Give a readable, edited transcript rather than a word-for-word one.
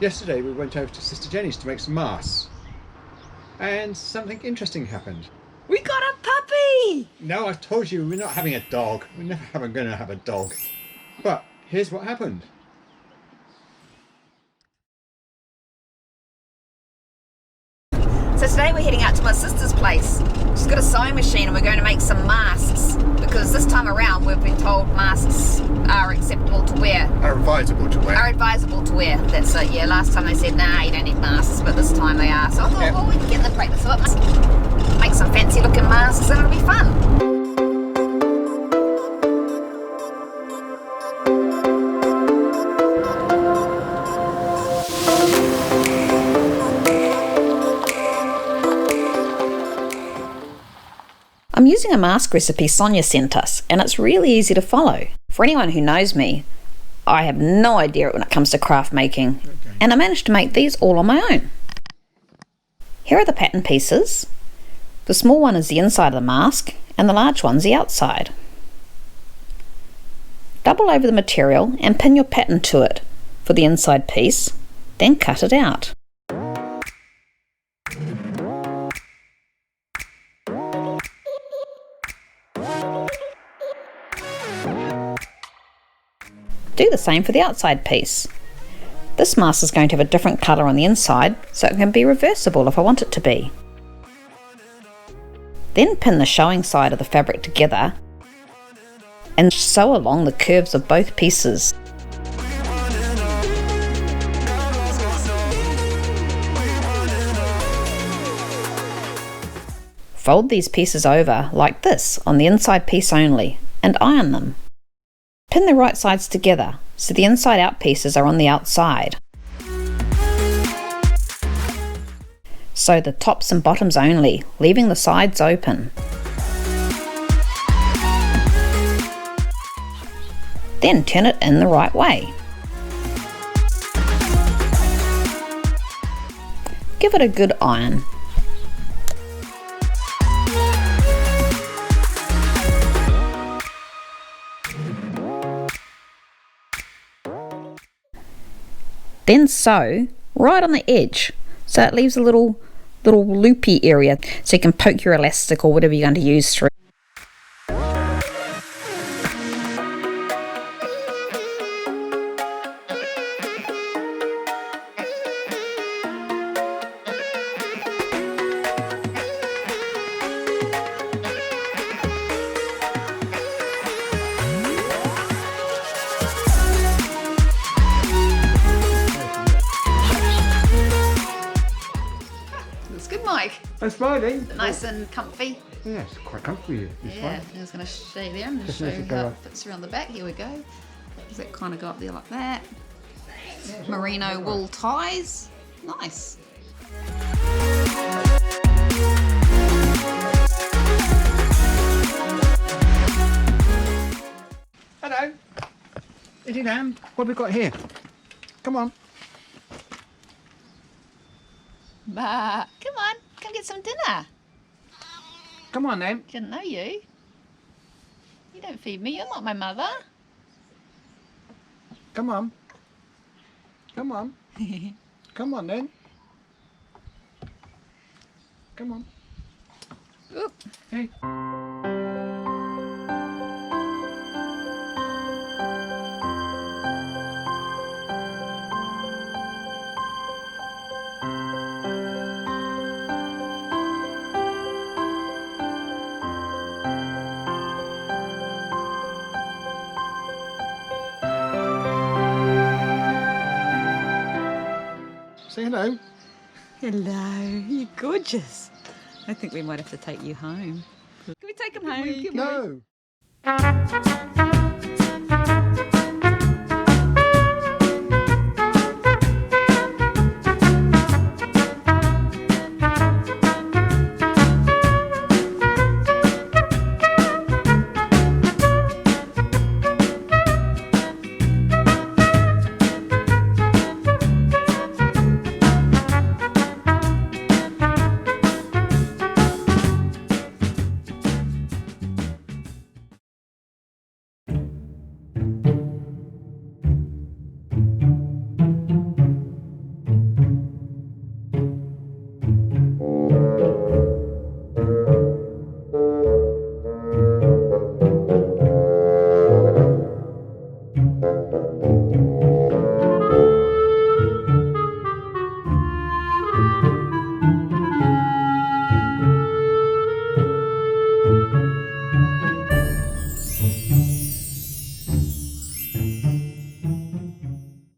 Yesterday we went over to Sister Jenny's to make some masks, and something interesting happened. We got a puppy! No, I've told you we're not having a dog. We're never going to have a dog. But here's what happened. So today we're heading out to my sister's place. She's got a sewing machine and we're going to make some masks, because this time around we've been told masks are acceptable to wear. Are advisable to wear. Are advisable to wear, that's it, yeah. Last time they said, nah, you don't need masks, but this time they are. So I thought, well, we can get in the practice of it. Make some fancy looking masks and it'll be fun. I'm using a mask recipe Sonia sent us, and it's really easy to follow. For anyone who knows me, I have no idea when it comes to craft making, and I managed to make these all on my own. Here are the pattern pieces. The small one is the inside of the mask, and the large one's the outside. Double over the material and pin your pattern to it for the inside piece, then cut it out. Do the same for the outside piece. This mask is going to have a different colour on the inside, so it can be reversible if I want it to be. Then pin the showing side of the fabric together and sew along the curves of both pieces. Fold these pieces over like this on the inside piece only and iron them. Pin the right sides together so the inside out pieces are on the outside. Sew the tops and bottoms only, leaving the sides open. Then turn it in the right way. Give it a good iron. Then sew right on the edge so it leaves a little loopy area so you can poke your elastic or whatever you're going to use through. Good, Mike. That's smiling. Nice and comfy. Yeah, it's quite comfy. Yeah, I was going to show you there. I'm going to show you how it fits around the back. Here we go. Does that kind of go up there like that? Merino wool ties. Nice. Hello. Eddie Lamb, what have we got here? Come on. Bah, come on, come get some dinner. Come on then. Didn't know you. You don't feed me, you're not my mother. Come on. Come on. Come on then. Come on. Oop. Hey. Say hello. Hello, you're gorgeous. I think we might have to take you home. Can we take him home? No.